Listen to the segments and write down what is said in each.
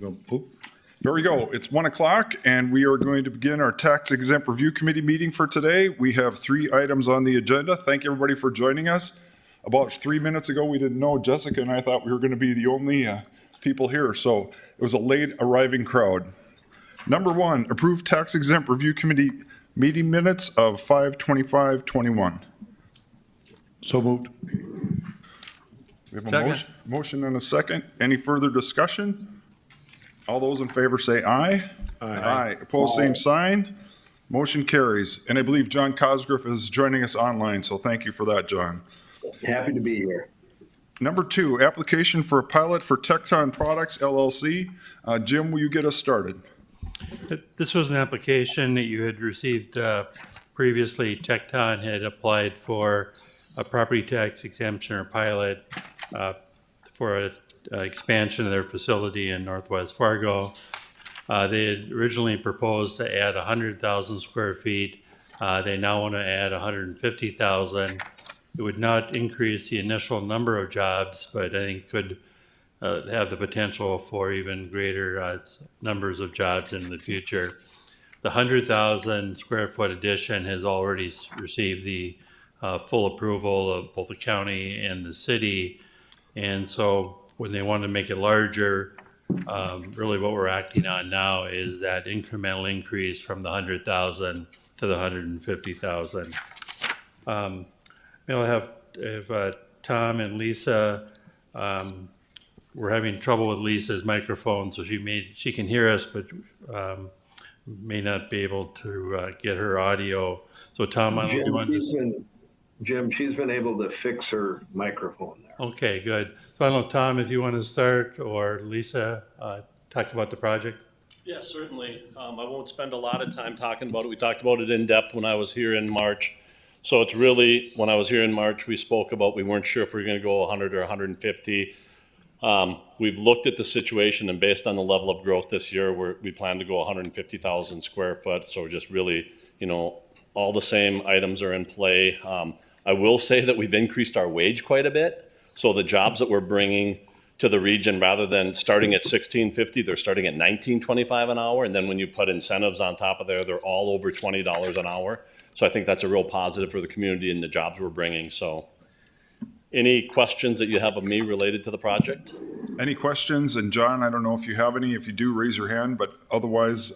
There we go. It's 1 o'clock and we are going to begin our tax exempt review committee meeting for today. We have 3 items on the agenda. Thank everybody for joining us. About 3 minutes ago, we didn't know, Jessica and I thought we were going to be the only people here. So it was a late arriving crowd. Number 1, approve tax exempt review committee meeting minutes of 5/25/21. So moved. We have a motion and a second. Any further discussion? All those in favor say aye. Aye. Opposed, same sign. Motion carries. And I believe John Cosgriff is joining us online, so thank you for that, John. Happy to be here. Number 2, application for a pilot for Tecton Products LLC. Jim, will you get us started? This was an application that you had received previously. Tecton had applied for a property tax exemption or pilot for an expansion of their facility in Northwest Fargo. They had originally proposed to add 100,000 square feet. They now want to add 150,000. It would not increase the initial number of jobs, but I think could have the potential for even greater numbers of jobs in the future. The 100,000 square foot addition has already received the full approval of both the county and the city. And so when they want to make it larger, really what we're acting on now is that incremental increase from the 100,000 to the 150,000. We'll have Tom and Lisa. We're having trouble with Lisa's microphone, so she can hear us, but may not be able to get her audio. So Tom, I don't know if you want to. Jim, she's been able to fix her microphone there. Okay, good. So I don't know, Tom, if you want to start, or Lisa, talk about the project. Yeah, certainly. I won't spend a lot of time talking about it. We talked about it in depth when I was here in March. So it's really, when I was here in March, we spoke about, we weren't sure if we were going to go 100 or 150. We've looked at the situation, and based on the level of growth this year, we plan to go 150,000 square foot. So just really, all the same items are in play. I will say that we've increased our wage quite a bit. So the jobs that we're bringing to the region, rather than starting at $16.50, they're starting at $19.25 an hour. And then when you put incentives on top of there, they're all over $20 an hour. So I think that's a real positive for the community and the jobs we're bringing. So any questions that you have of me related to the project? Any questions? And John, I don't know if you have any. If you do, raise your hand, but otherwise,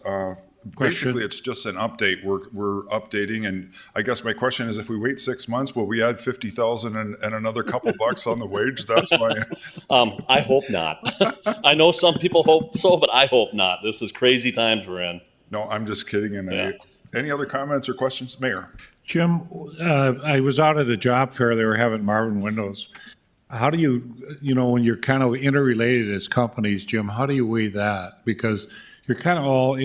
basically it's just an update. We're updating. And I guess my question is, if we wait 6 months, will we add 50,000 and another couple bucks on the wage? That's my... I hope not. I know some people hope so, but I hope not. This is crazy times we're in. No, I'm just kidding. And any other comments or questions? Mayor? Jim, I was out at a job fair they were having Marvin Windows. How do you, when you're kind of interrelated as companies, Jim, how do you weigh that? Because you're kind of all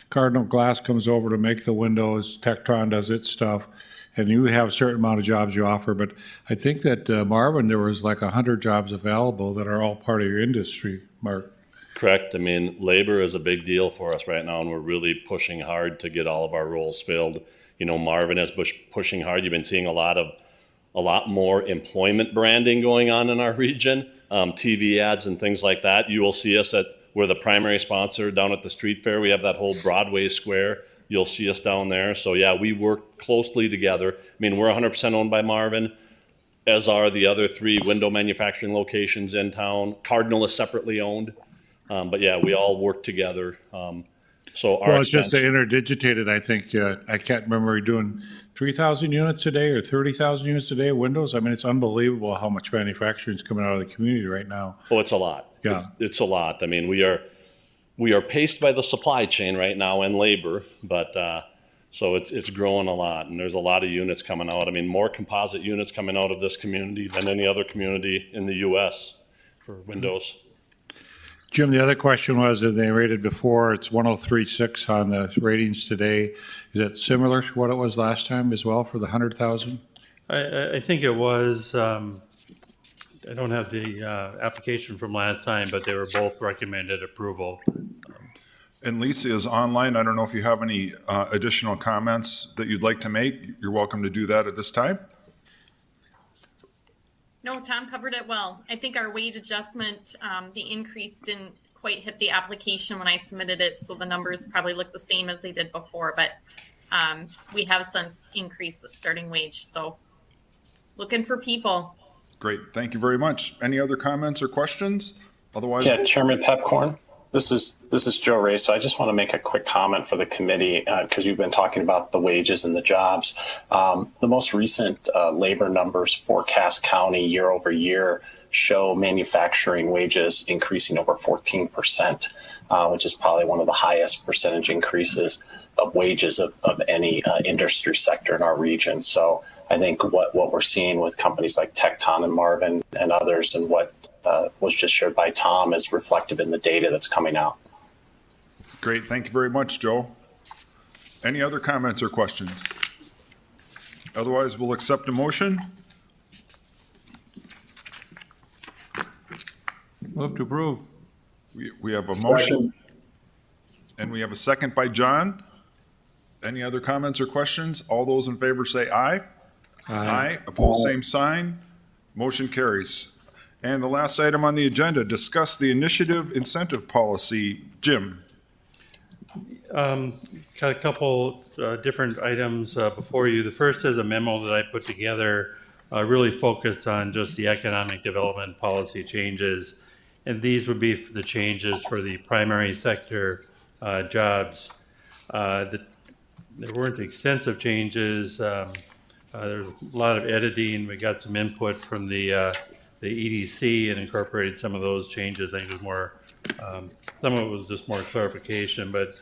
Cardinal Glass comes over to make the windows, Tectron does its stuff, and you have a certain amount of jobs you offer. But I think that Marvin, there was like 100 jobs available that are all part of your industry, Mark. Correct. I mean, labor is a big deal for us right now, and we're really pushing hard to get all of our roles filled. Marvin is pushing hard. You've been seeing a lot more employment branding going on in our region, TV ads and things like that. You will see us we're the primary sponsor down at the street fair. We have that whole Broadway square. You'll see us down there. So yeah, we work closely together. I mean, we're 100% owned by Marvin, as are the other 3 window manufacturing locations in town. Cardinal is separately owned. But yeah, we all work together. It's just interdigitated, I think. I can't remember, you're doing 3,000 units a day or 30,000 units a day of windows. I mean, it's unbelievable how much manufacturing is coming out of the community right now. Oh, it's a lot. Yeah. It's a lot. I mean, we are paced by the supply chain right now and labor, but so it's growing a lot, and there's a lot of units coming out. I mean, more composite units coming out of this community than any other community in the U.S. for windows. Jim, the other question was that they rated before, it's 103.6 on the ratings today. Is that similar to what it was last time as well for the 100,000? I think it was. I don't have the application from last time, but they were both recommended approval. And Lisa is online. I don't know if you have any additional comments that you'd like to make. You're welcome to do that at this time. No, Tom covered it well. I think our wage adjustment, the increase didn't quite hit the application when I submitted it, so the numbers probably look the same as they did before, but we have since increased the starting wage, so looking for people. Great, thank you very much. Any other comments or questions? Otherwise, Yeah, Chairman Pepcorn, this is Joe Ray. So I just want to make a quick comment for the committee because you've been talking about the wages and the jobs. The most recent labor numbers for Cass County year over year show manufacturing wages increasing over 14%, which is probably one of the highest percentage increases of wages of any industry sector in our region. So I think what we're seeing with companies like Tecton and Marvin and others, and what was just shared by Tom, is reflected in the data that's coming out. great, thank you very much, Joe. Any other comments or questions? Otherwise, we'll accept a motion. Move to approve. We have a motion, and we have a second by John. Any other comments or questions? All those in favor say aye. Aye. Opposed, same sign. Motion carries. And the last item on the agenda, discuss the initiative incentive policy. Jim? Got a couple different items before you. The first is a memo that I put together, really focused on just the economic development policy changes. And these would be for the changes for the primary sector jobs. There weren't extensive changes. There's a lot of editing. We got some input from the EDC and incorporated some of those changes. I think it was more, some of it was just more clarification. But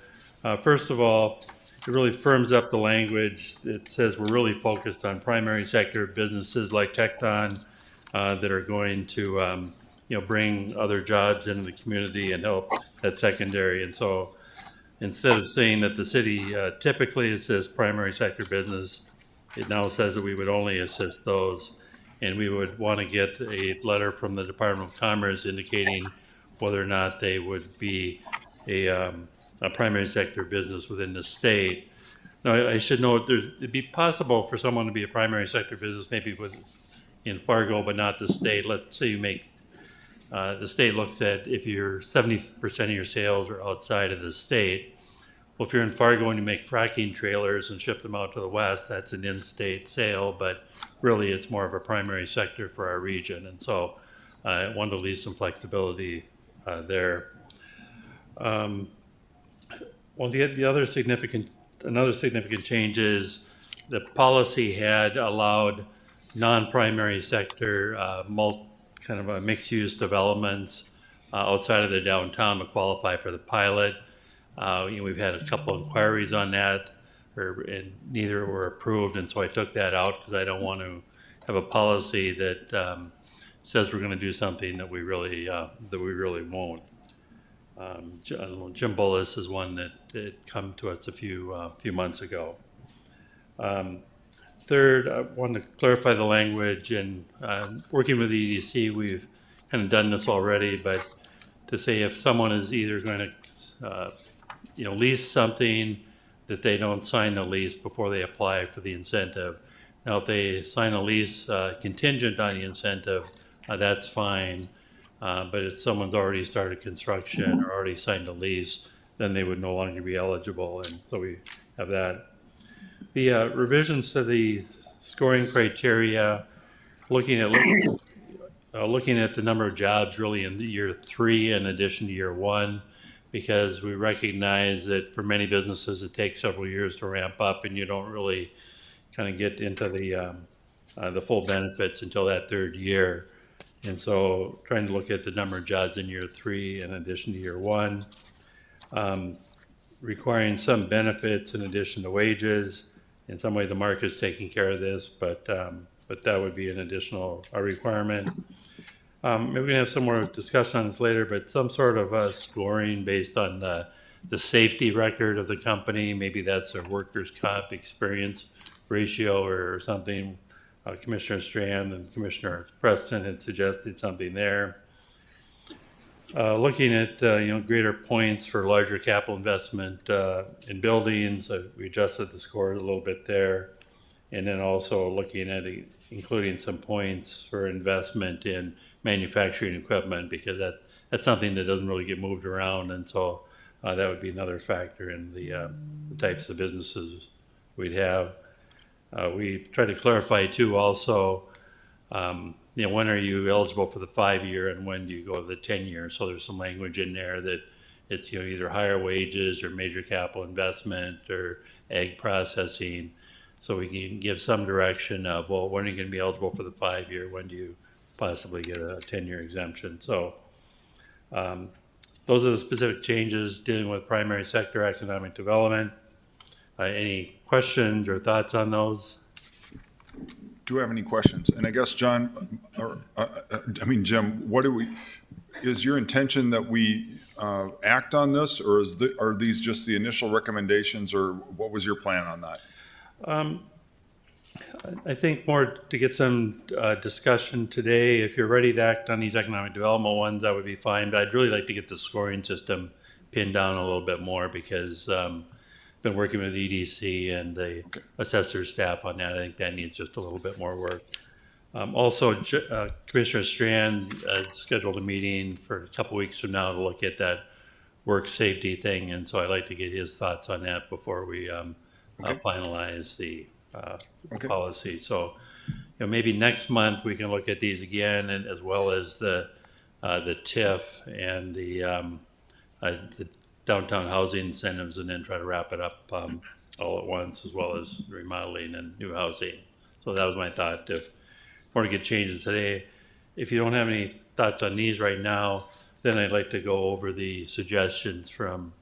first of all, it really firms up the language. It says we're really focused on primary sector businesses like Tecton that are going to bring other jobs into the community and help that secondary. And so instead of saying that the city typically it says primary sector business, it now says that we would only assist those. And we would want to get a letter from the Department of Commerce indicating whether or not they would be a primary sector business within the state. Now, I should note it'd be possible for someone to be a primary sector business maybe in Fargo, but not the state. Let's say you make the state looks at if you're 70% of your sales are outside of the state. Well, if you're in Fargo and you make fracking trailers and ship them out to the west, that's an in-state sale, but really it's more of a primary sector for our region. And so I wanted to leave some flexibility there. Well, another significant change is the policy had allowed non-primary sector kind of mixed-use developments outside of the downtown to qualify for the pilot. We've had a couple inquiries on that, and neither were approved, and so I took that out because I don't want to have a policy that says we're going to do something that we really won't. Jim Bullis is one that had come to us a few months ago. Third, I wanted to clarify the language, and working with the EDC, we've kind of done this already, but to say if someone is either going to lease something, that they don't sign the lease before they apply for the incentive. Now, if they sign a lease contingent on the incentive, that's fine. But if someone's already started construction or already signed a lease, then they would no longer be eligible. And so we have that. The revisions to the scoring criteria, looking at the number of jobs really in year 3 in addition to year 1, because we recognize that for many businesses it takes several years to ramp up, and you don't really kind of get into the full benefits until that 3rd year. And so trying to look at the number of jobs in year 3 in addition to year 1, requiring some benefits in addition to wages. In some way the market's taking care of this, but that would be an additional requirement. Maybe we can have some more discussion on this later, but some sort of scoring based on the safety record of the company. Maybe that's a workers' comp experience ratio or something. Commissioner Strand and Commissioner Preston had suggested something there. Looking at greater points for larger capital investment in buildings, we adjusted the score a little bit there. And then also looking at including some points for investment in manufacturing equipment, because that's something that doesn't really get moved around, and so that would be another factor in the types of businesses we'd have. We try to clarify too also, when are you eligible for the 5-year and when do you go to the 10-year? So there's some language in there that it's, either higher wages or major capital investment or ag processing. So we can give some direction of, well, when are you going to be eligible for the 5-year? When do you possibly get a 10-year exemption? So those are the specific changes dealing with primary sector economic development. Any questions or thoughts on those? Do you have any questions? And I guess, John, Jim, is your intention that we act on this, or are these just the initial recommendations, or what was your plan on that? I think more to get some discussion today. If you're ready to act on these economic development ones, that would be fine. But I'd really like to get the scoring system pinned down a little bit more because been working with EDC and the assessor staff on that. I think that needs just a little bit more work. Also, Commissioner Strand scheduled a meeting for a couple weeks from now to look at that work safety thing, and so I'd like to get his thoughts on that before we finalize the policy. So, maybe next month we can look at these again, and as well as the TIF and the downtown housing incentives, and then try to wrap it up all at once, as well as remodeling and new housing. So that was my thought. If we want to get changes today, if you don't have any thoughts on these right now, then I'd like to go over the suggestions from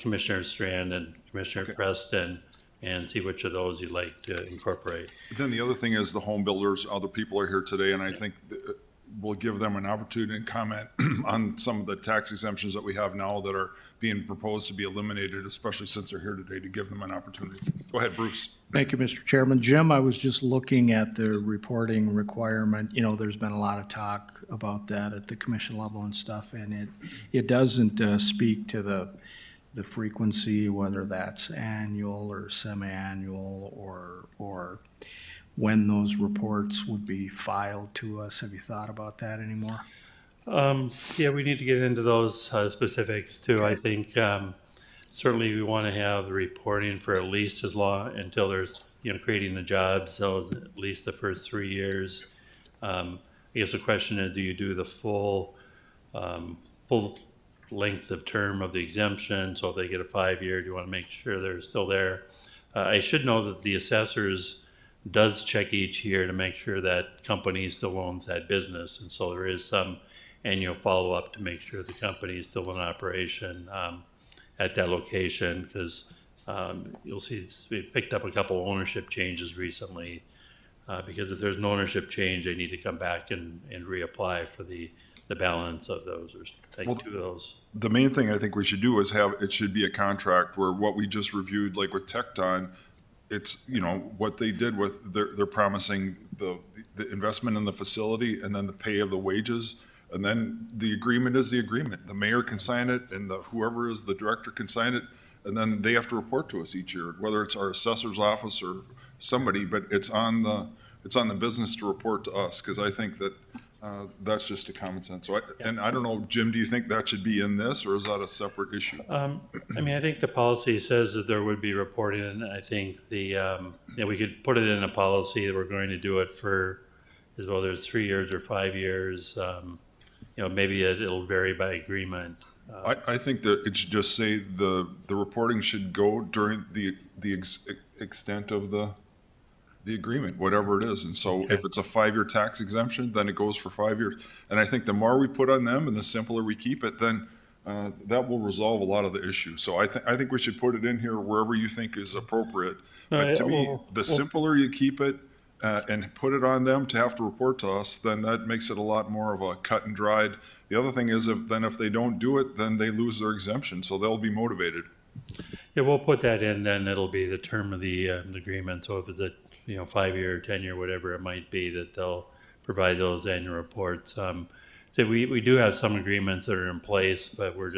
Commissioner Strand and Commissioner Preston and see which of those you'd like to incorporate. Then the other thing is the home builders, other people are here today, and I think we'll give them an opportunity to comment on some of the tax exemptions that we have now that are being proposed to be eliminated, especially since they're here today, to give them an opportunity. Go ahead, Bruce. Thank you, Mr. Chairman. Jim, I was just looking at the reporting requirement. There's been a lot of talk about that at the commission level and stuff, and it doesn't speak to the frequency, whether that's annual or semi-annual or when those reports would be filed to us. Have you thought about that anymore? Yeah, we need to get into those specifics too. I think certainly we want to have the reporting for at least as long until there's creating the jobs, so at least the first 3 years. I guess the question is, do you do the full length of term of the exemption? So if they get a 5-year, do you want to make sure they're still there? I should know that the assessors does check each year to make sure that company still owns that business, and so there is some annual follow-up to make sure the company is still in operation at that location, because you'll see we picked up a couple of ownership changes recently, because if there's an ownership change, they need to come back and reapply for the balance of those, or take two of those. The main thing I think we should do is it should be a contract where what we just reviewed, like with Tecton, it's, what they did with, they're promising the investment in the facility and then the pay of the wages. And then the agreement is the agreement. The mayor can sign it and whoever is the director can sign it. And then they have to report to us each year, whether it's our assessor's office or somebody, but it's on the business to report to us. Cause I think that that's just a common sense. So and I don't know, Jim, do you think that should be in this, or is that a separate issue? I think the policy says that there would be reporting, and I think we could put it in a policy that we're going to do it for, as well, there's 3 years or 5 years. Maybe it'll vary by agreement. I think that it should just say the reporting should go during the extent of the agreement, whatever it is. And so if it's a 5-year tax exemption, then it goes for 5 years. And I think the more we put on them and the simpler we keep it, then that will resolve a lot of the issues. So I think we should put it in here wherever you think is appropriate. But to me, the simpler you keep it and put it on them to have to report to us, then that makes it a lot more of a cut and dried. The other thing is if they don't do it, then they lose their exemption. So they'll be motivated. Yeah, we'll put that in, then it'll be the term of the agreement. So if it's a 5-year, 10-year, whatever it might be, that they'll provide those annual reports. So we do have some agreements that are in place, but we're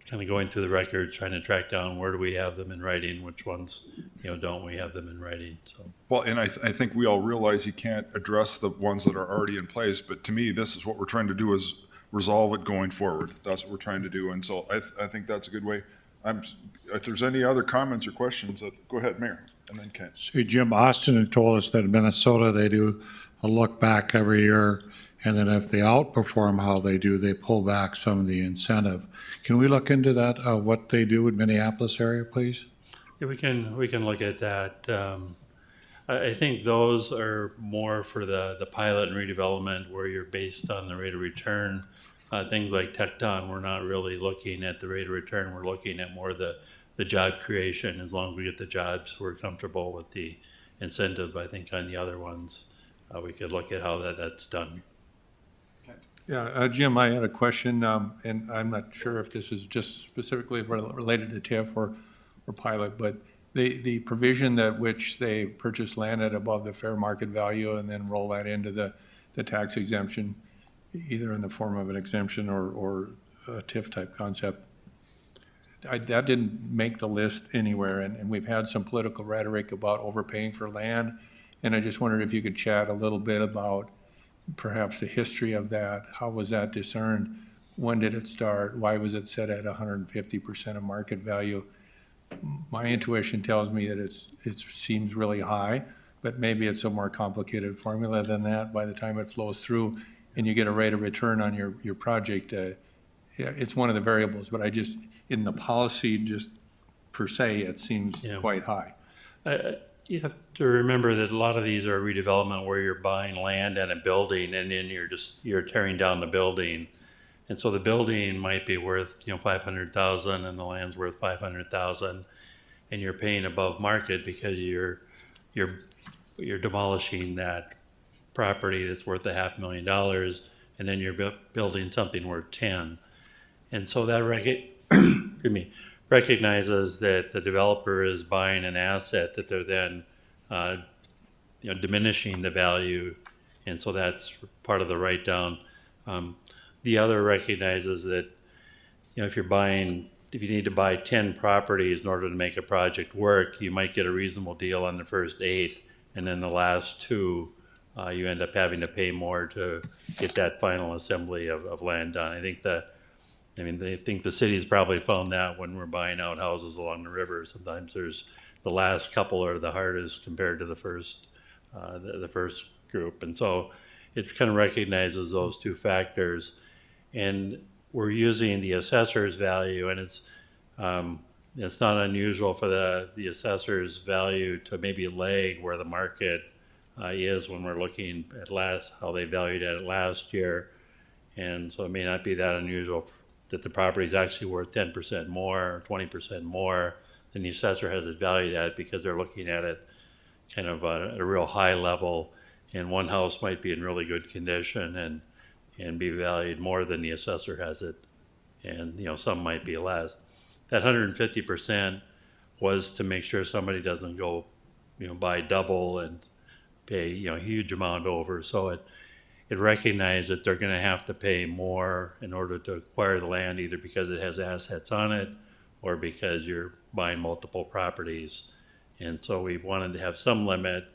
kind of going through the record, trying to track down where do we have them in writing, which ones, don't we have them in writing. So. Well, and I think we all realize you can't address the ones that are already in place, but to me, this is what we're trying to do is resolve it going forward. That's what we're trying to do. And so I think that's a good way. If there's any other comments or questions, go ahead, Mayor, and then Ken. See, Jim, Austin had told us that in Minnesota, they do a look back every year, and then if they outperform how they do, they pull back some of the incentive. Can we look into that, what they do in Minneapolis area, please? Yeah, we can look at that. I think those are more for the pilot and redevelopment where you're based on the rate of return. Things like Tecton, we're not really looking at the rate of return. We're looking at more the job creation. As long as we get the jobs, we're comfortable with the incentive. I think on the other ones, we could look at how that's done. Yeah, Jim, I had a question, and I'm not sure if this is just specifically related to TIF or pilot, but the provision that which they purchase land at above the fair market value and then roll that into the tax exemption, either in the form of an exemption or a TIF type concept. That didn't make the list anywhere, and we've had some political rhetoric about overpaying for land, and I just wondered if you could chat a little bit about perhaps the history of that. How was that discerned? When did it start? Why was it set at 150% of market value? My intuition tells me that it seems really high, but maybe it's a more complicated formula than that. By the time it flows through and you get a rate of return on your project, it's one of the variables, but in the policy just per se, it seems quite high. You have to remember that a lot of these are redevelopment where you're buying land and a building, and then you're tearing down the building, and so the building might be worth $500,000 and the land's worth $500,000, and you're paying above market because you're demolishing that property that's worth $500,000, and then you're building something worth 10, and so that recognizes that the developer is buying an asset that they're then diminishing the value, and so that's part of the write down. The other recognizes that if you need to buy 10 properties in order to make a project work, you might get a reasonable deal on the first 8, and then the last 2 you end up having to pay more to get that final assembly of land done. I think the city's probably found that when we're buying out houses along the river. Sometimes the last couple are the hardest compared to the first group. And so it kind of recognizes those 2 factors. And we're using the assessor's value, and it's not unusual for the assessor's value to maybe lag where the market is when we're looking at how they valued it last year. And so it may not be that unusual that the property is actually worth 10% more or 20% more than the assessor has it valued at, because they're looking at it kind of at a real high level, and one house might be in really good condition and be valued more than the assessor has it, and some might be less. That 150% was to make sure somebody doesn't go buy double and pay a huge amount over. So it recognized that they're going to have to pay more in order to acquire the land, either because it has assets on it or because you're buying multiple properties. And so we wanted to have some limit,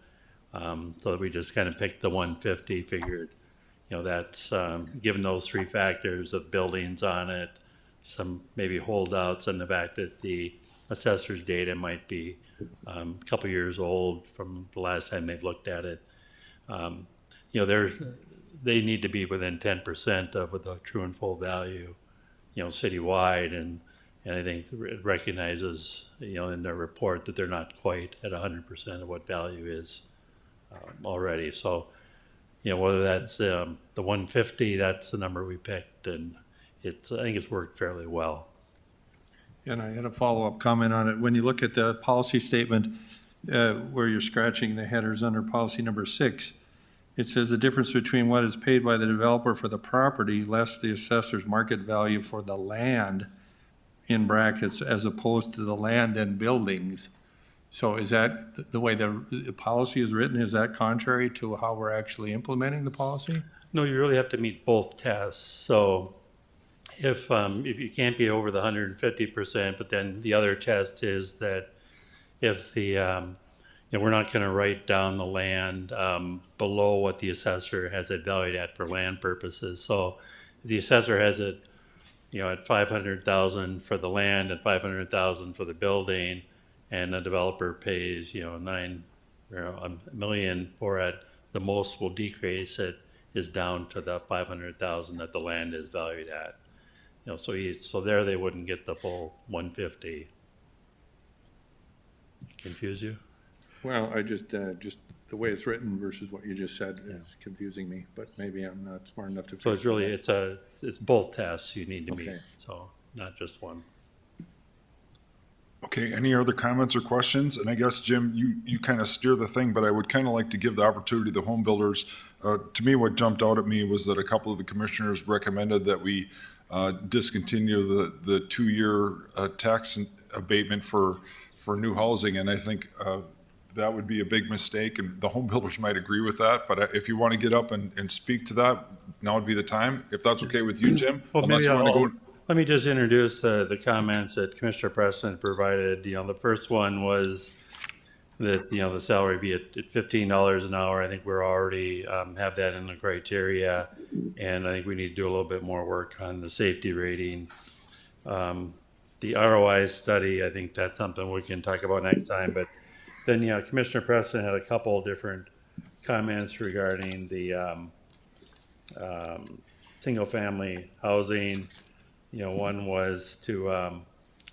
so that we just kind of picked the 150, figured, that's given those 3 factors of buildings on it, some maybe holdouts, and the fact that the assessor's data might be a couple years old from the last time they've looked at it. They need to be within 10% of the true and full value, citywide, and I think it recognizes, in their report that they're not quite at 100% of what value is already. So, whether that's the 150, that's the number we picked, and I think it's worked fairly well. And I had a follow-up comment on it. When you look at the policy statement where you're scratching the headers under policy number 6, it says the difference between what is paid by the developer for the property less the assessor's market value for the land, in brackets, as opposed to the land and buildings. So is that the way the policy is written? Is that contrary to how we're actually implementing the policy? No, you really have to meet both tests. So if you can't be over the 150%, but then the other test is that if we're not going to write down the land below what the assessor has it valued at for land purposes. So the assessor has it, at 500,000 for the land and 500,000 for the building, and the developer pays, $1 million for it, the most will decrease it is down to the 500,000 that the land is valued at. So there they wouldn't get the full 150. Confuse you? Well, I just the way it's written versus what you just said is confusing me, but maybe I'm not smart enough to. So it's really, it's both tests you need to meet, Okay. so not just one. Okay, any other comments or questions? And I guess, Jim, you kind of steer the thing, but I would kind of like to give the opportunity to the home builders. To me, what jumped out at me was that a couple of the commissioners recommended that we discontinue the 2-year tax abatement for new housing, and I think that would be a big mistake, and the home builders might agree with that, but if you want to get up and speak to that, now would be the time, if that's okay with you, Jim? Well, Unless maybe you want to go. let me just introduce the comments that Commissioner Preston provided. The first one was that, the salary be at $15 an hour. I think we're already have that in the criteria, and I think we need to do a little bit more work on the safety rating. The ROI study, I think that's something we can talk about next time, but then, Commissioner Preston had a couple of different comments regarding the single-family housing. One was to,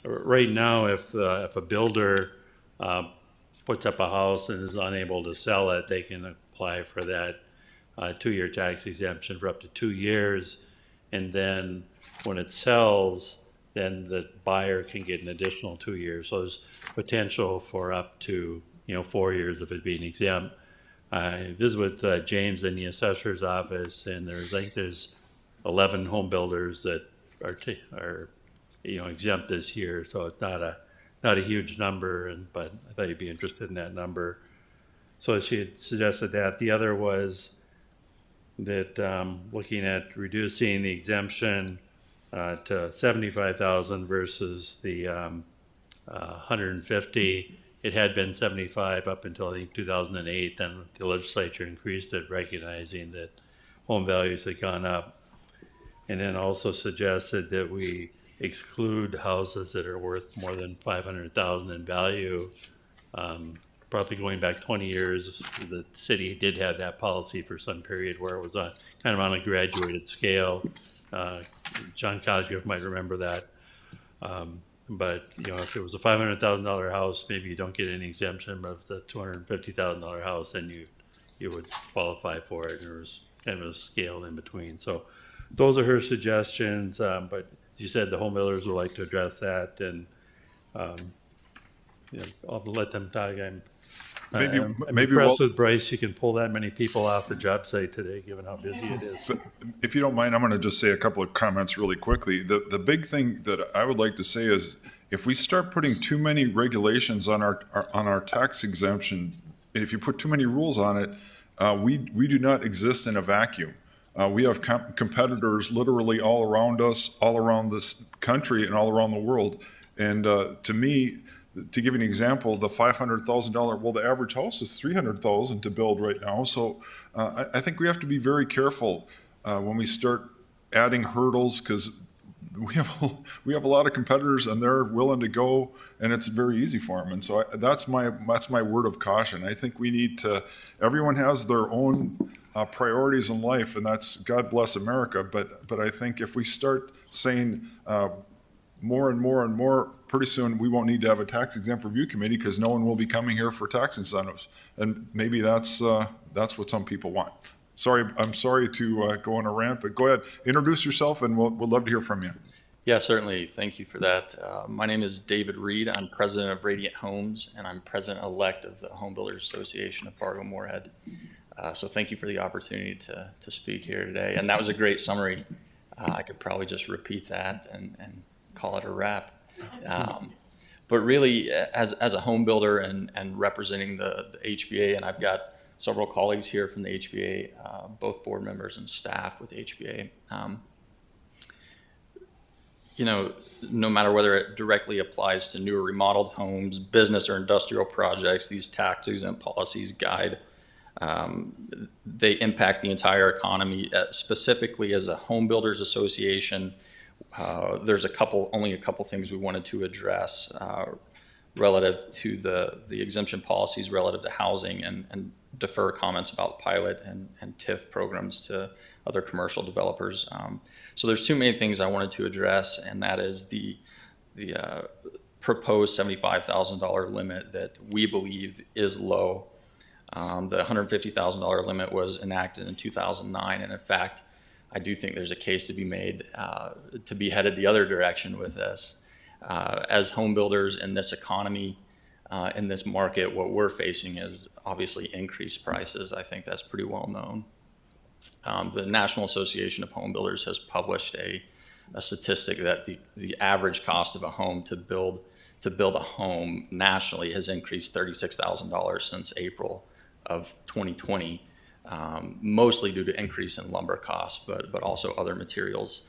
right now, if a builder puts up a house and is unable to sell it, they can apply for that 2-year tax exemption for up to 2 years. And then when it sells, then the buyer can get an additional 2 years. So there's potential for up to, 4 years of it being exempt. I visited with James in the assessor's office, and there's 11 home builders that are exempt this year. So it's not a huge number, but I thought you'd be interested in that number. So she had suggested that. The other was that looking at reducing the exemption to 75,000 versus the 150. It had been 75 up until I think 2008. Then the legislature increased it, recognizing that home values had gone up, and then also suggested that we exclude houses that are worth more than 500,000 in value. Probably going back 20 years, the city did have that policy for some period where it was kind of on a graduated scale. John Cosgrove might remember that. But, if it was a $500,000 house, maybe you don't get any exemption, but if it's a $250,000 house, then you would qualify for it. And there was kind of a scale in between. So those are her suggestions. But as you said, the home builders would like to address that, and I'll let them talk. I'm impressed with Bryce. You can pull that many people off the job site today, given how busy it is. If you don't mind, I'm going to just say a couple of comments really quickly. The big thing that I would like to say is if we start putting too many regulations on our tax exemption, if you put too many rules on it, we do not exist in a vacuum. We have competitors literally all around us, all around this country, and all around the world. And to me, to give you an example, the $500,000, well, the average house is $300,000 to build right now. So I think we have to be very careful when we start adding hurdles, because we have a lot of competitors and they're willing to go, and it's very easy for them. And so that's my word of caution. I think we need to. Everyone has their own priorities in life, and that's God bless America. But I think if we start saying more and more and more, pretty soon we won't need to have a tax exempt review committee because no one will be coming here for tax incentives. And maybe that's what some people want. I'm sorry to go on a rant, but go ahead, introduce yourself, and we'll love to hear from you. Yeah, certainly. Thank you for that. My name is David Reed. I'm president of Radiant Homes, and I'm president-elect of the Home Builders Association of Fargo-Moorhead. So thank you for the opportunity to speak here today. And that was a great summary. I could probably just repeat that and call it a wrap. But really, as a home builder and representing the HBA, and I've got several colleagues here from the HBA, both board members and staff with the HBA. No matter whether it directly applies to new or remodeled homes, business or industrial projects, these tax exempt policies guide They impact the entire economy. Specifically, as a home builders association, there's only a couple things we wanted to address relative to the exemption policies relative to housing, and defer comments about pilot and TIF programs to other commercial developers. So there's two main things I wanted to address, and that is the proposed $75,000 limit that we believe is low. The $150,000 limit was enacted in 2009, and in fact, I do think there's a case to be made to be headed the other direction with this. As home builders in this economy, in this market, what we're facing is obviously increased prices. I think that's pretty well known. The National Association of Home Builders has published a statistic that the average cost of a home to build a home nationally has increased $36,000 since April of 2020, mostly due to increase in lumber costs, but also other materials.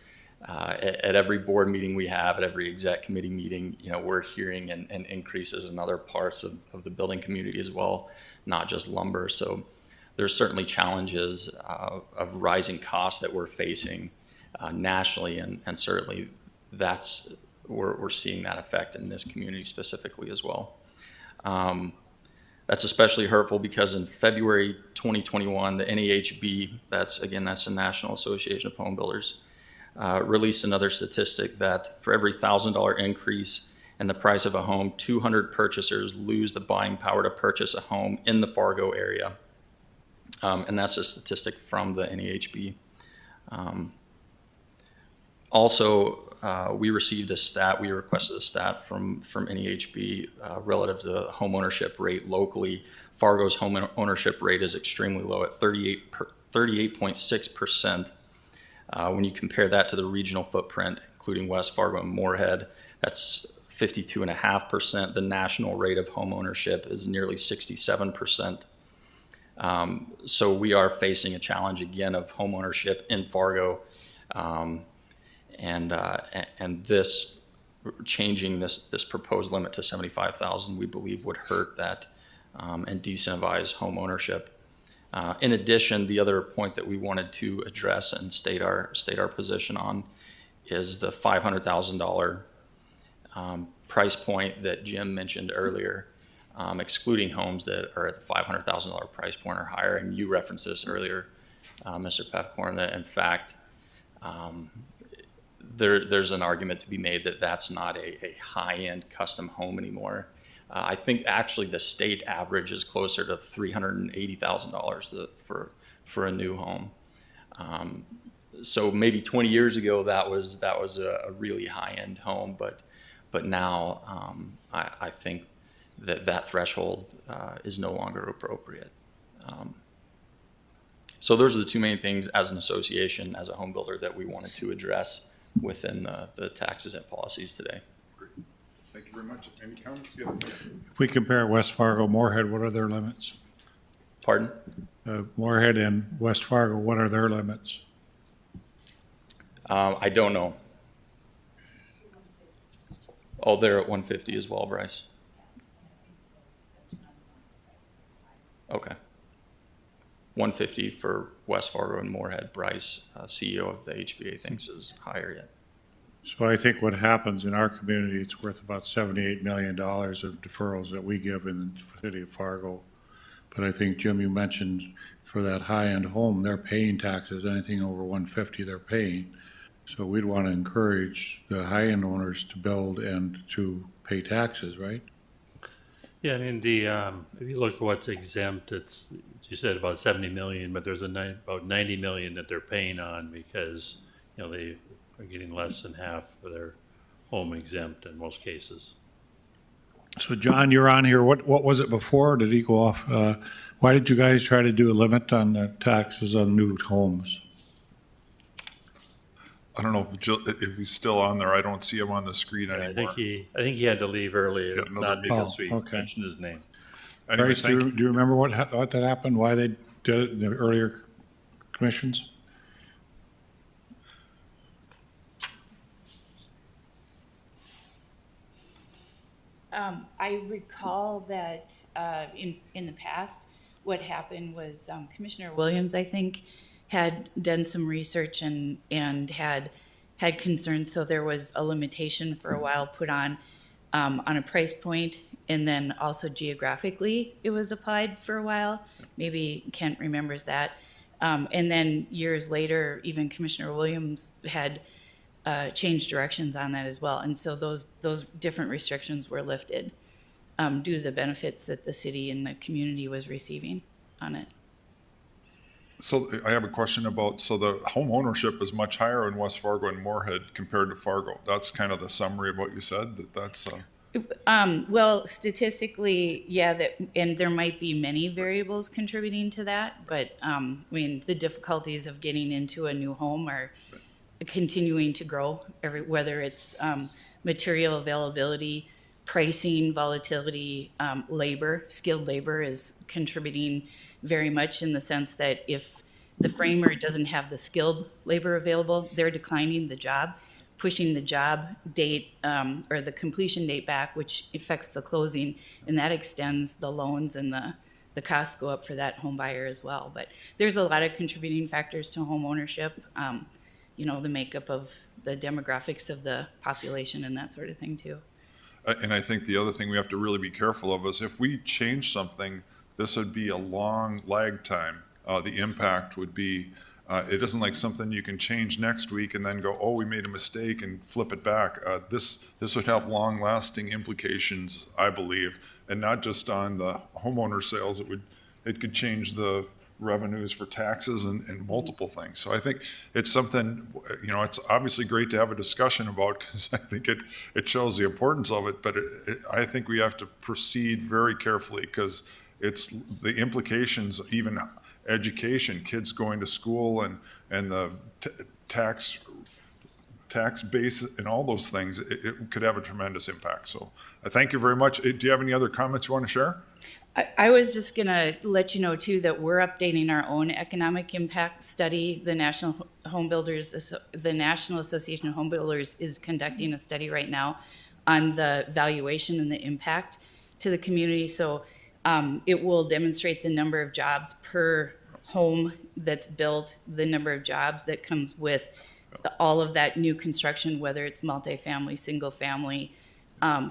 At every board meeting we have, at every exec committee meeting, we're hearing and increases in other parts of the building community as well, not just lumber. So there's certainly challenges of rising costs that we're facing nationally, and certainly we're seeing that effect in this community specifically as well. That's especially hurtful because in February 2021, the NAHB, that's the National Association of Home Builders, released another statistic that for every $1,000 increase in the price of a home, 200 purchasers lose the buying power to purchase a home in the Fargo area. And that's a statistic from the NAHB. We requested a stat from NAHB relative to the home ownership rate locally. Fargo's home ownership rate is extremely low at 38.6%. When you compare that to the regional footprint, including West Fargo and Moorhead, that's 52.5%. The national rate of home ownership is nearly 67%. So we are facing a challenge again of home ownership in Fargo. And this changing this proposed limit to 75,000, we believe would hurt that and disincentivize home ownership. In addition, the other point that we wanted to address and state our position on is the $500,000 price point that Jim mentioned earlier, excluding homes that are at the $500,000 price point or higher. And you referenced this earlier, Mr. Pepcorn, that in fact, there's an argument to be made that that's not a high-end custom home anymore. I think actually the state average is closer to $380,000 for a new home. So maybe 20 years ago that was a really high-end home, but now I think that threshold is no longer appropriate. So those are the two main things as an association, as a home builder, that we wanted to address within the tax-exempt policies today. Thank you very much. Any comments? If we compare West Fargo, Moorhead, what are their limits? Pardon? Moorhead and West Fargo, what are their limits? I don't know. Oh, they're at 150 as well, Bryce. Okay. 150 for West Fargo and Moorhead. Bryce, CEO of the HBA, thinks is higher yet. So I think what happens in our community, it's worth about $78 million of deferrals that we give in the city of Fargo. But I think, Jim, you mentioned for that high-end home, they're paying taxes. Anything over 150, they're paying. So we'd want to encourage the high-end owners to build and to pay taxes, right? Yeah, I mean, if you look at what's exempt, it's, you said about 70 million, but there's about 90 million that they're paying on because, they are getting less than half of their home exempt in most cases. So John, you're on here. What was it before? Did he go off? Why did you guys try to do a limit on the taxes on new homes? I don't know if he's still on there. I don't see him on the screen anymore. I think he had to leave early. Yeah, It's not because we okay. mentioned his name. Anyways, Bryce, do you remember what that happened? Why they did it in the earlier commissions? I recall that in the past, what happened was Commissioner Williams, I think, had done some research and had concerns. So there was a limitation for a while put on a price point, and then also geographically it was applied for a while. Maybe Kent remembers that. And then years later, even Commissioner Williams had changed directions on that as well. And so those different restrictions were lifted due to the benefits that the city and the community was receiving on it. So I have a question about, so the home ownership is much higher in West Fargo and Moorhead compared to Fargo. That's kind of the summary of what you said, that's, Well, statistically, yeah, and there might be many variables contributing to that, but I mean, the difficulties of getting into a new home are continuing to grow, whether it's material availability, pricing, volatility, labor, skilled labor is contributing very much in the sense that if the framer doesn't have the skilled labor available, they're declining the job, pushing the job date or the completion date back, which affects the closing, and that extends the loans, and the costs go up for that home buyer as well. But there's a lot of contributing factors to home ownership, you know, the makeup of the demographics of the population and that sort of thing too. and I think the other thing we have to really be careful of is if we change something, this would be a long lag time. The impact would be, it isn't like something you can change next week and then go, oh, we made a mistake and flip it back. This would have long-lasting implications, I believe, and not just on the homeowner sales. It could change the revenues for taxes and multiple things. So I think it's something, you know, it's obviously great to have a discussion about because I think it shows the importance of it, but I think we have to proceed very carefully because it's the implications, even education, kids going to school and the tax base and all those things, it could have a tremendous impact. So thank you very much. Do you have any other comments you want to share? I was just going to let you know too that we're updating our own economic impact study. The National Association of Home Builders is conducting a study right now on the valuation and the impact to the community. So it will demonstrate the number of jobs per home that's built, the number of jobs that comes with all of that new construction, whether it's multifamily, single family,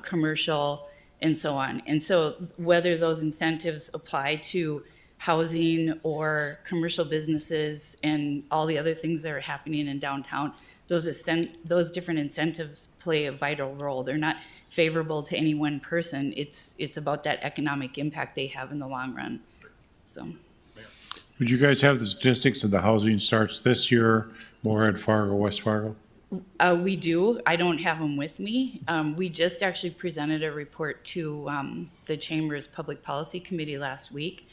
commercial, and so on. And so whether those incentives apply to housing or commercial businesses and all the other things that are happening in downtown, those different incentives play a vital role. They're not favorable to any one person. It's about that economic impact they have in the long run. So. Would you guys have the statistics of the housing starts this year, Moorhead, Fargo, West Fargo? We do. I don't have them with me. We just actually presented a report to the Chamber's Public Policy Committee last week.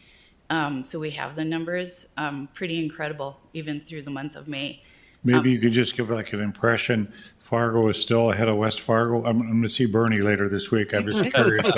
So we have the numbers. Pretty incredible, even through the month of May. Maybe you could just give like an impression. Fargo is still ahead of West Fargo. I'm going to see Bernie later this week. I'm just curious.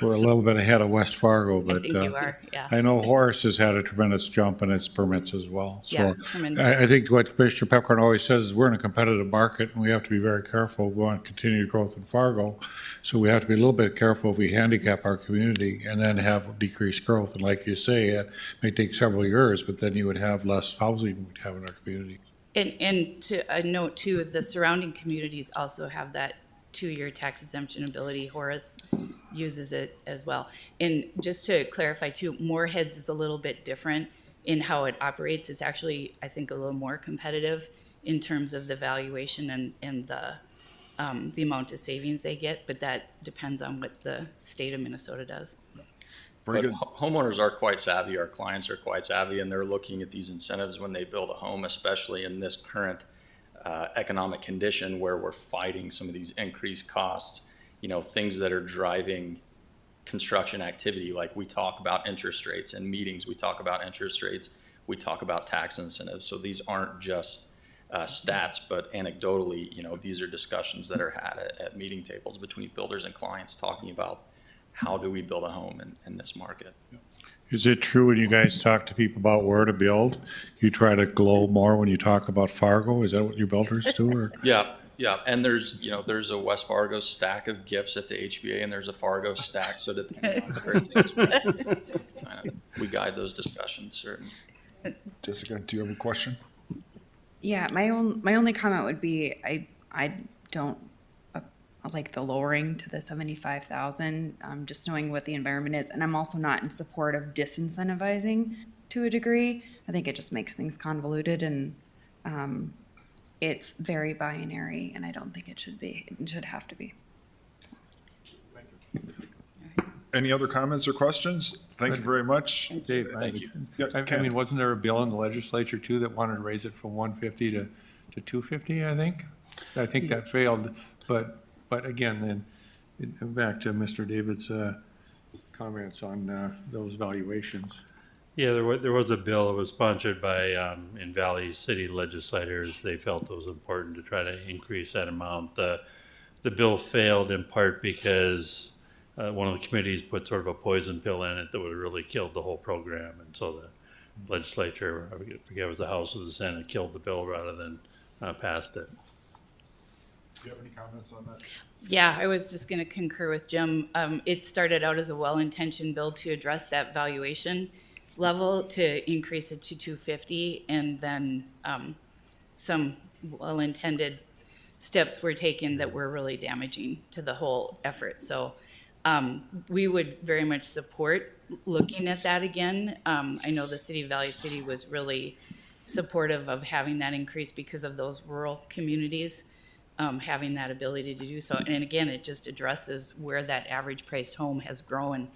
We're a little bit ahead of West Fargo, but I think you are, yeah. I know Horace has had a tremendous jump in its permits as well. Yeah, So tremendous. I think what Commissioner Pepcorn always says is we're in a competitive market and we have to be very careful. We want continued growth in Fargo. So we have to be a little bit careful if we handicap our community and then have decreased growth. And like you say, it may take several years, but then you would have less housing we'd have in our community. And to note too, the surrounding communities also have that 2-year tax exemption ability. Horace uses it as well. And just to clarify too, Moorhead's is a little bit different in how it operates. It's actually, I think, a little more competitive in terms of the valuation and the amount of savings they get, but that depends on what the state of Minnesota does. Very good. Homeowners are quite savvy, our clients are quite savvy, and they're looking at these incentives when they build a home, especially in this current economic condition where we're fighting some of these increased costs, you know, things that are driving construction activity. Like we talk about interest rates in meetings, we talk about interest rates, we talk about tax incentives. So these aren't just stats, but anecdotally, you know, these are discussions that are had at meeting tables between builders and clients talking about how do we build a home in this market. Is it true when you guys talk to people about where to build, you try to glow more when you talk about Fargo? Is that what your builders do? Or? Yeah. And there's a West Fargo stack of gifts at the HBA, and there's a Fargo stack, so depending on where things are. we guide those discussions, certainly. Jessica, do you have a question? Yeah, my only comment would be I don't like the lowering to the 75,000. Just knowing what the environment is, and I'm also not in support of disincentivizing to a degree. I think it just makes things convoluted, and it's very binary, and I don't think it should be. It should have to be. Any other comments or questions? Thank you very much. Dave, Thank you. Yeah, I Ken. mean, wasn't there a bill in the legislature too that wanted to raise it from 150 to 250, I think? I think that failed, but again, then, back to Mr. David's comments on those valuations. Yeah, there was a bill that was sponsored by in Valley City legislators. They felt it was important to try to increase that amount. The bill failed in part because one of the committees put sort of a poison pill in it that would have really killed the whole program. And so the legislature, I forget if it was the House or the Senate, killed the bill rather than passed it. Do you have any comments on that? Yeah, I was just going to concur with Jim. It started out as a well-intentioned bill to address that valuation level, to increase it to 250, and then some well-intended steps were taken that were really damaging to the whole effort. So we would very much support looking at that again. I know the city of Valley City was really supportive of having that increase because of those rural communities having that ability to do so. And again, it just addresses where that average priced home has grown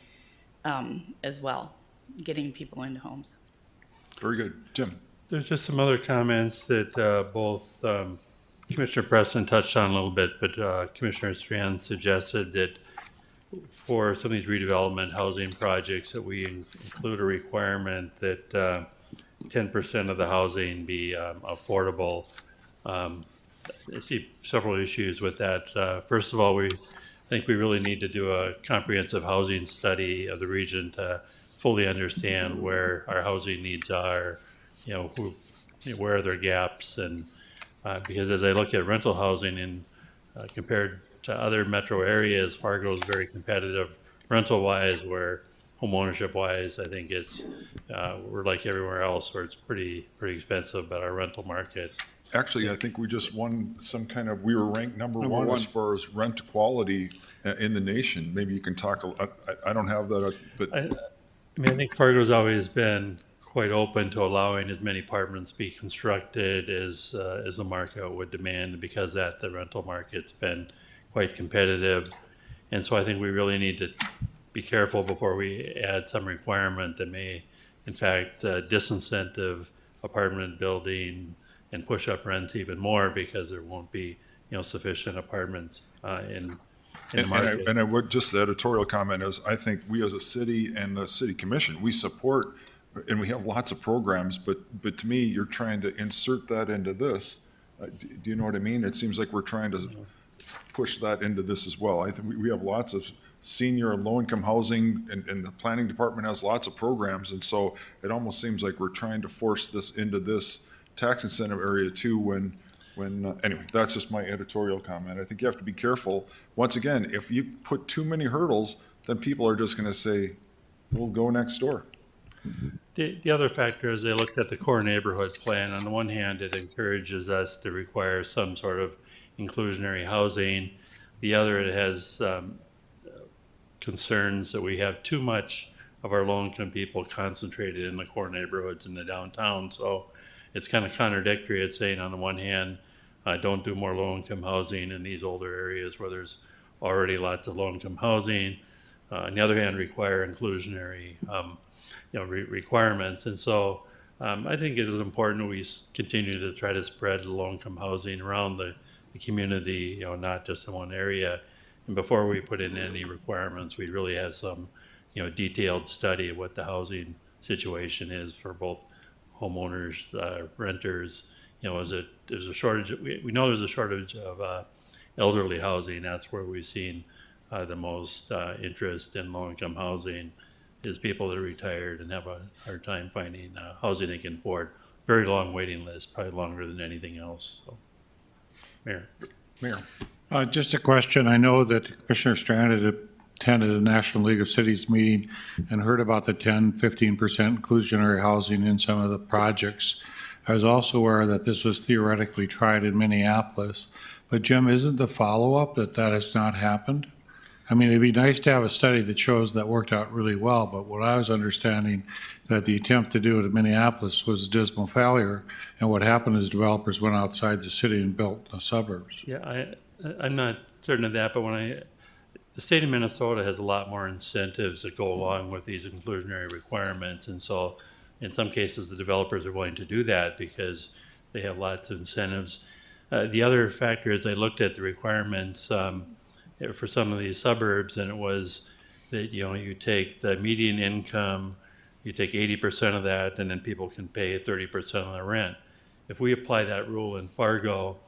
as well, getting people into homes. Very good. Jim? There's just some other comments that both Commissioner Preston touched on a little bit, but Commissioner Strand suggested that for some of these redevelopment housing projects that we include a requirement that 10% of the housing be affordable. I see several issues with that. First of all, I think we really need to do a comprehensive housing study of the region to fully understand where our housing needs are, where are their gaps, and because as I look at rental housing and compared to other metro areas, Fargo is very competitive rental-wise, where home ownership-wise, I think we're like everywhere else where it's pretty expensive, but our rental market. Actually, I think we just won we were ranked number one as far as rent quality in the nation. Maybe you can talk, I don't have that, but. I think Fargo's always been quite open to allowing as many apartments be constructed as the market would demand. Because of that, the rental market's been quite competitive. And so I think we really need to be careful before we add some requirement that may, in fact, disincentive apartment building and push up rents even more, because there won't be, sufficient apartments in the market. And I would, just the editorial comment is, I think we as a city and the city commission, we support, and we have lots of programs, but to me, you're trying to insert that into this. Do you know what I mean? It seems like we're trying to push that into this as well. I think we have lots of senior and low-income housing, and the planning department has lots of programs, and so it almost seems like we're trying to force this into this tax incentive area too, when anyway, that's just my editorial comment. I think you have to be careful. Once again, if you put too many hurdles, then people are just going to say, we'll go next door. The other factor is they looked at the core neighborhood plan. On the one hand, it encourages us to require some sort of inclusionary housing. The other, it has concerns that we have too much of our low-income people concentrated in the core neighborhoods in the downtown. So it's kind of contradictory. It's saying on the one hand, don't do more low-income housing in these older areas where there's already lots of low-income housing. On the other hand, require inclusionary requirements. And so I think it is important we continue to try to spread low-income housing around the community, not just in one area. And before we put in any requirements, we really have some, detailed study of what the housing situation is for both homeowners, renters. There's a shortage. We know there's a shortage of elderly housing. That's where we've seen the most interest in low-income housing, is people that are retired and have a hard time finding housing they can afford. Very long waiting list, probably longer than anything else. So, Mayor. Mayor. Just a question. I know that Commissioner Strand had attended the National League of Cities meeting and heard about the 10-15% inclusionary housing in some of the projects. I was also aware that this was theoretically tried in Minneapolis. But Jim, isn't the follow-up that has not happened? I mean, it'd be nice to have a study that shows that worked out really well, but what I was understanding that the attempt to do it in Minneapolis was a dismal failure, and what happened is developers went outside the city and built the suburbs. Yeah, I'm not certain of that, but the state of Minnesota has a lot more incentives that go along with these inclusionary requirements, and so in some cases, the developers are willing to do that because they have lots of incentives. The other factor is I looked at the requirements for some of these suburbs, and it was that, you take the median income, you take 80% of that, and then people can pay 30% of the rent. If we apply that rule in Fargo,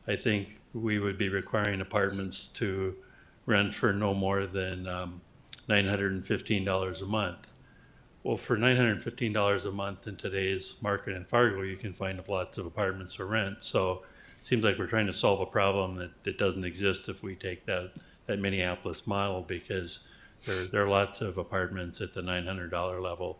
I think we would be requiring apartments to rent for no more than $915 a month. Well, for $915 a month in today's market in Fargo, you can find lots of apartments for rent. So it seems like we're trying to solve a problem that doesn't exist if we take that Minneapolis model, because there are lots of apartments at the $900 level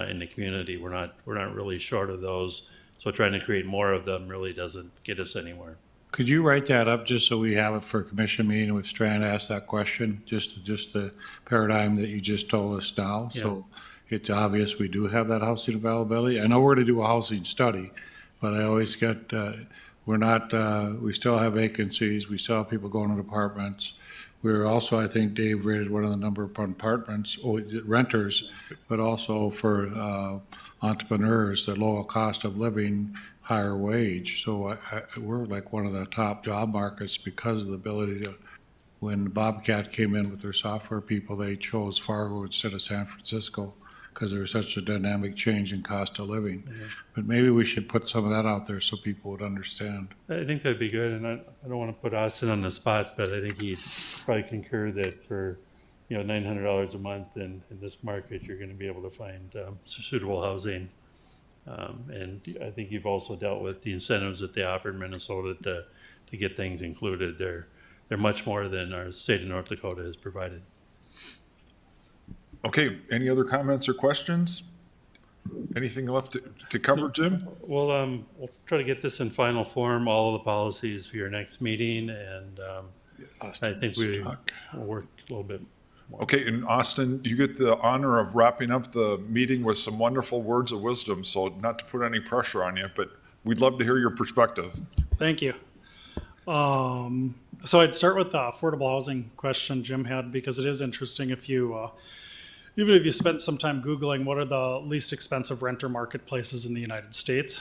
in the community. We're not really short of those. So trying to create more of them really doesn't get us anywhere. Could you write that up just so we have it for a commission meeting with Strand asked that question, just the paradigm that you just told us now? Yeah. So it's obvious we do have that housing availability. I know we're going to do a housing study, but I always get, we still have vacancies. We still have people going to apartments. We're also, I think Dave rated one of the number of apartments, renters, but also for entrepreneurs, the lower cost of living, higher wage. So we're like one of the top job markets because of the ability to, when Bobcat came in with their software people, they chose Fargo instead of San Francisco because there was such a dynamic change in cost of living. Mm-hmm. But maybe we should put some of that out there so people would understand. I think that'd be good, and I don't want to put Austin on the spot, but I think he'd probably concur that for $900 a month in this market, you're going to be able to find suitable housing. And I think you've also dealt with the incentives that they offer in Minnesota to get things included. They're much more than our state of North Dakota has provided. Okay, any other comments or questions? Anything left to cover, Jim? We'll try to get this in final form, all of the policies for your next meeting, and I think we'll work a little bit more. Okay, and Austin, you get the honor of wrapping up the meeting with some wonderful words of wisdom, so not to put any pressure on you, but we'd love to hear your perspective. Thank you. So I'd start with the affordable housing question Jim had, because it is interesting if you, even if you spent some time Googling what are the least expensive renter marketplaces in the United States,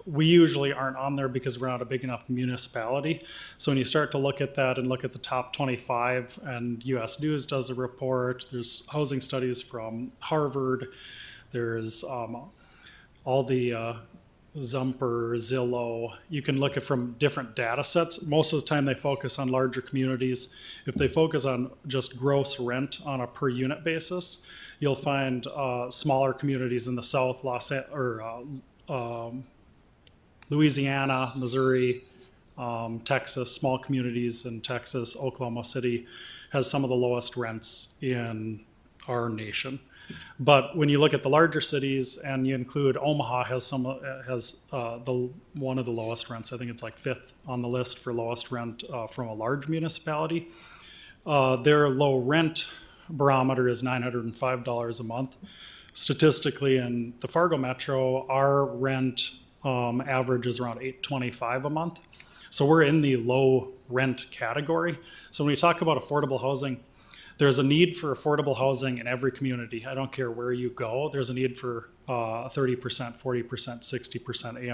we usually aren't on there because we're not a big enough municipality. So when you start to look at that and look at the top 25, and US News does a report, there's housing studies from Harvard, there's all the Zumper, Zillow, you can look at from different data sets. Most of the time they focus on larger communities. If they focus on just gross rent on a per unit basis, you'll find smaller communities in the South, Louisiana, Missouri, Texas, small communities in Texas, Oklahoma City has some of the lowest rents in our nation. But when you look at the larger cities and you include Omaha has one of the lowest rents. I think it's like 5th on the list for lowest rent from a large municipality. Their low rent barometer is $905 a month. Statistically, in the Fargo Metro, our rent average is around $825 a month. So we're in the low rent category. So when we talk about affordable housing, there's a need for affordable housing in every community. I don't care where you go. There's a need for 30%, 40%, 60%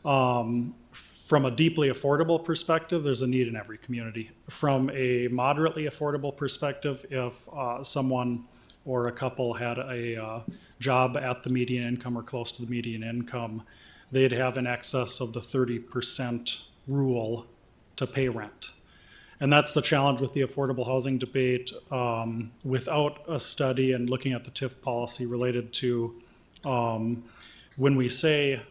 AMI. From a deeply affordable perspective, there's a need in every community. From a moderately affordable perspective, if someone or a couple had a job at the median income or close to the median income, they'd have in excess of the 30% rule to pay rent. And that's the challenge with the affordable housing debate. Without a study and looking at the TIF policy related to when we say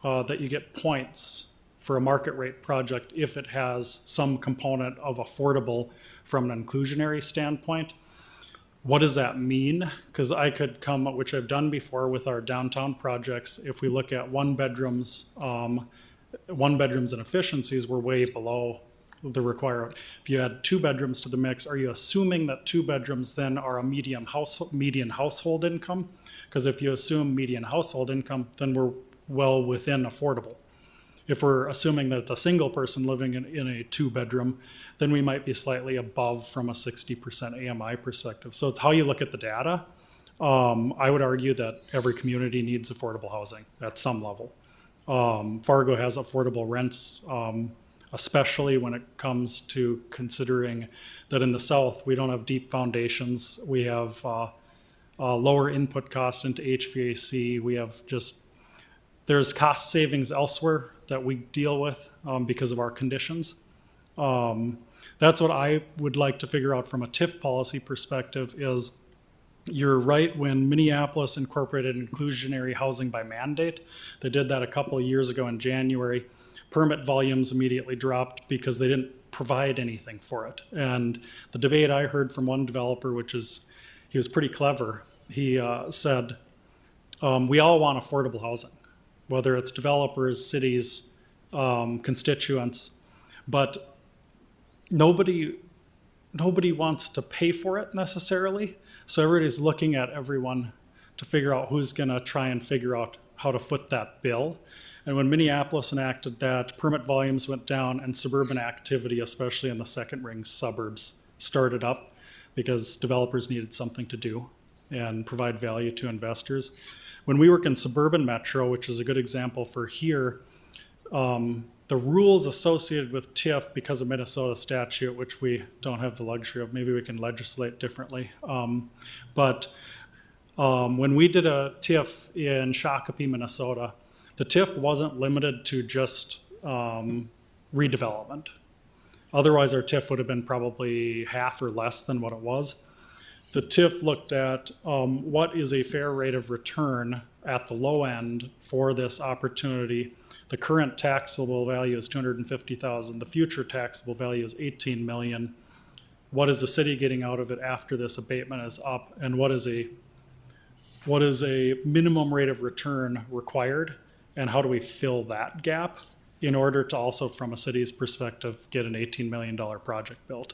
that you get points for a market rate project if it has some component of affordable from an inclusionary standpoint, what does that mean? Because I could come, which I've done before with our downtown projects, if we look at one bedrooms and efficiencies, we're way below the requirement. If you add 2 bedrooms to the mix, are you assuming that 2 bedrooms then are a median household income? Because if you assume median household income, then we're well within affordable. If we're assuming that it's a single person living in a 2-bedroom, then we might be slightly above from a 60% AMI perspective. So it's how you look at the data. I would argue that every community needs affordable housing at some level. Fargo has affordable rents, especially when it comes to considering that in the south, we don't have deep foundations. We have lower input costs into HVAC. We have there's cost savings elsewhere that we deal with because of our conditions. That's what I would like to figure out from a TIF policy perspective is you're right when Minneapolis incorporated inclusionary housing by mandate. They did that a couple of years ago in January. Permit volumes immediately dropped because they didn't provide anything for it. And the debate I heard from one developer, he was pretty clever. He said, we all want affordable housing, whether it's developers, cities, constituents, but nobody wants to pay for it necessarily. So everybody's looking at everyone to figure out who's going to try and figure out how to foot that bill. And when Minneapolis enacted that, permit volumes went down and suburban activity, especially in the second ring suburbs, started up because developers needed something to do and provide value to investors. When we work in suburban metro, which is a good example for here, the rules associated with TIF because of Minnesota statute, which we don't have the luxury of, maybe we can legislate differently. But when we did a TIF in Shakopee, Minnesota, the TIF wasn't limited to just redevelopment. Otherwise, our TIF would have been probably half or less than what it was. The TIF looked at what is a fair rate of return at the low end for this opportunity. The current taxable value is $250,000. The future taxable value is $18 million. What is the city getting out of it after this abatement is up? And what is a minimum rate of return required? And how do we fill that gap in order to also, from a city's perspective, get an $18 million project built?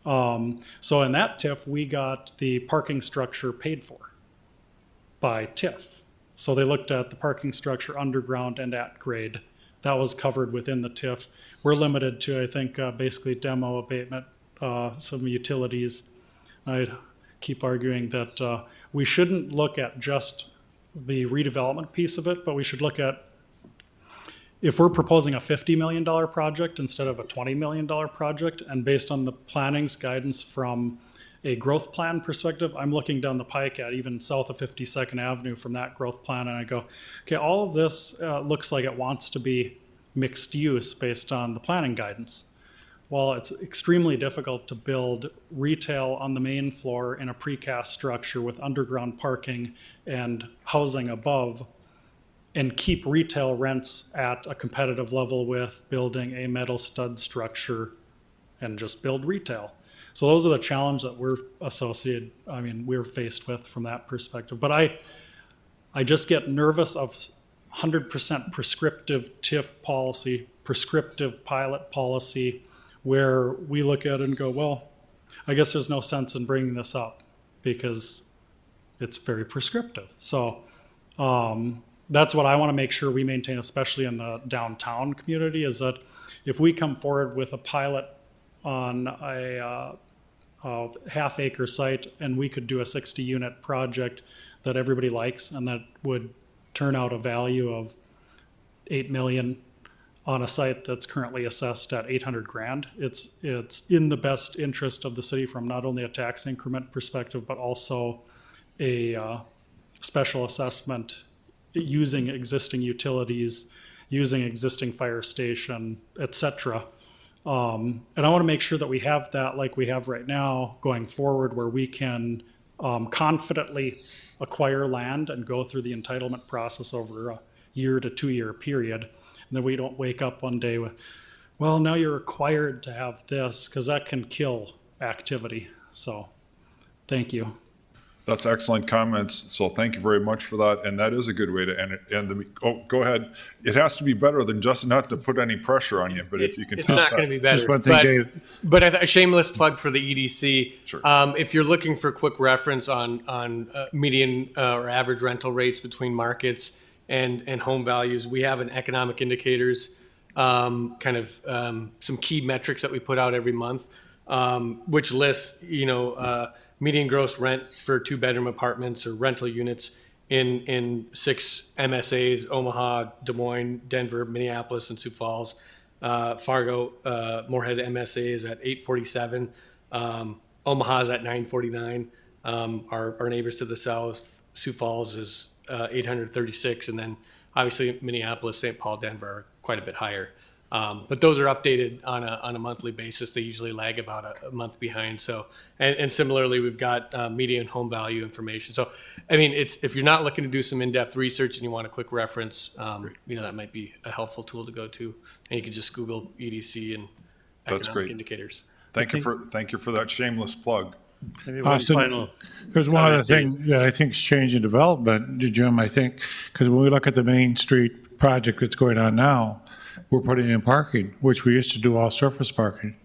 So in that TIF, we got the parking structure paid for by TIF. So they looked at the parking structure underground and at grade. That was covered within the TIF. We're limited to, I think, basically demo abatement, some utilities. I keep arguing that we shouldn't look at just the redevelopment piece of it, but we should look at if we're proposing a $50 million project instead of a $20 million project, and based on the planning's guidance from a growth plan perspective, I'm looking down the pike at even south of 52nd Avenue from that growth plan, and I go, okay, all of this looks like it wants to be mixed use based on the planning guidance. Well, it's extremely difficult to build retail on the main floor in a precast structure with underground parking and housing above, and keep retail rents at a competitive level with building a metal stud structure and just build retail. So those are the challenges that we're faced with from that perspective. But I just get nervous of 100% prescriptive TIF policy, prescriptive pilot policy, where we look at it and go, well, I guess there's no sense in bringing this up because it's very prescriptive. So that's what I want to make sure we maintain, especially in the downtown community, is that if we come forward with a pilot on a half-acre site and we could do a 60-unit project that everybody likes and that would turn out a value of $8 million on a site that's currently assessed at $800,000, it's in the best interest of the city from not only a tax increment perspective, but also a special assessment using existing utilities, using existing fire station, et cetera. And I want to make sure that we have that like we have right now going forward, where we can confidently acquire land and go through the entitlement process over a year to 2 year period. And then we don't wake up one day with, well, now you're required to have this, because that can kill activity. So thank you. That's excellent comments. So thank you very much for that. And that is a good way to end the, oh, go ahead. It has to be better than just not to put any pressure on you, but if you can. It's not going to be better. Just one thing, Dave. But a shameless plug for the EDC. Sure. If you're looking for quick reference on median or average rental rates between markets and home values, we have an economic indicators, some key metrics that we put out every month, which lists, median gross rent for 2-bedroom apartments or rental units in 6 MSAs: Omaha, Des Moines, Denver, Minneapolis, and Sioux Falls. Fargo, Moorhead MSA is at 847. Omaha is at 949. Our neighbors to the south, Sioux Falls, is 836, and then obviously Minneapolis, St. Paul, Denver are quite a bit higher. But those are updated on a monthly basis. They usually lag about a month behind. So, and similarly, we've got median home value information. So, I mean, if you're not looking to do some in-depth research and you want a quick reference, that might be a helpful tool to go to. And you can just Google EDC and That's economic great. indicators. Thank you for that shameless plug. Maybe one Austin, final there's one other comment, thing that I think is changing development, Jim, I think, because when we look at the Main Street project that's going on now, we're putting in parking, which we used to do all surface parking.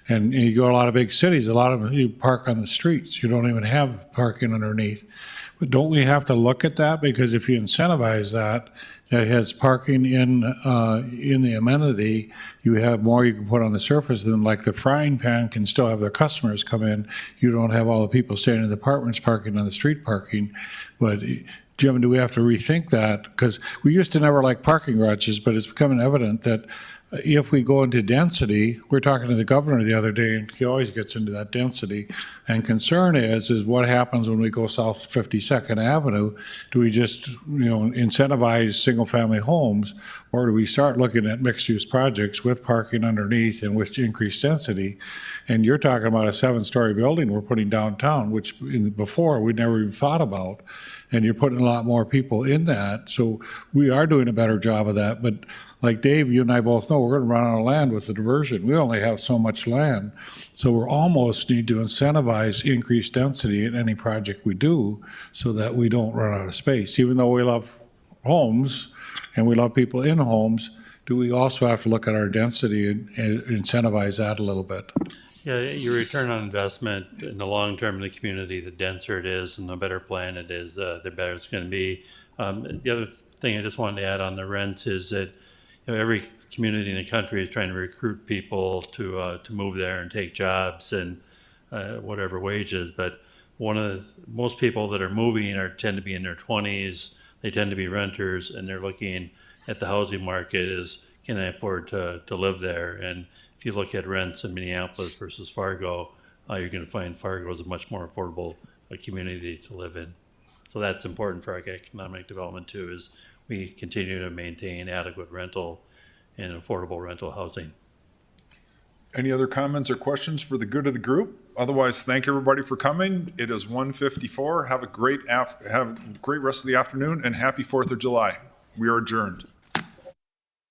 And you go to a lot of big cities, a lot of them, you park on the streets. You don't even have parking underneath. But don't we have to look at that? Because if you incentivize that, that has parking in the amenity, you have more you can put on the surface than like the frying pan can still have their customers come in. You don't have all the people staying in the apartments parking on the street parking. But Jim, do we have to rethink that? Because we used to never like parking garages, but it's becoming evident that if we go into density, we're talking to the governor the other day, and he always gets into that density. And concern is what happens when we go south 52nd Avenue? Do we just, incentivize single-family homes, or do we start looking at mixed-use projects with parking underneath and with increased density? And you're talking about a 7-story building we're putting downtown, which before we never even thought about. And you're putting a lot more people in that. So we are doing a better job of that. But like Dave, you and I both know, we're going to run out of land with the diversion. We only have so much land. So we almost need to incentivize increased density in any project we do so that we don't run out of space. Even though we love homes and we love people in homes, do we also have to look at our density and incentivize that a little bit? Yeah, your return on investment in the long term in the community, the denser it is and the better plan it is, the better it's going to be. The other thing I just wanted to add on the rents is that every community in the country is trying to recruit people to move there and take jobs and whatever wages. But most people that are moving tend to be in their 20s. They tend to be renters, and they're looking at the housing market as, can I afford to live there? And if you look at rents in Minneapolis versus Fargo, you're going to find Fargo is a much more affordable community to live in. So that's important for our economic development too, is we continue to maintain adequate rental and affordable rental housing. Any other comments or questions for the good of the group? Otherwise, thank everybody for coming. It is 1:54. Have a great rest of the afternoon, and happy 4th of July. We are adjourned.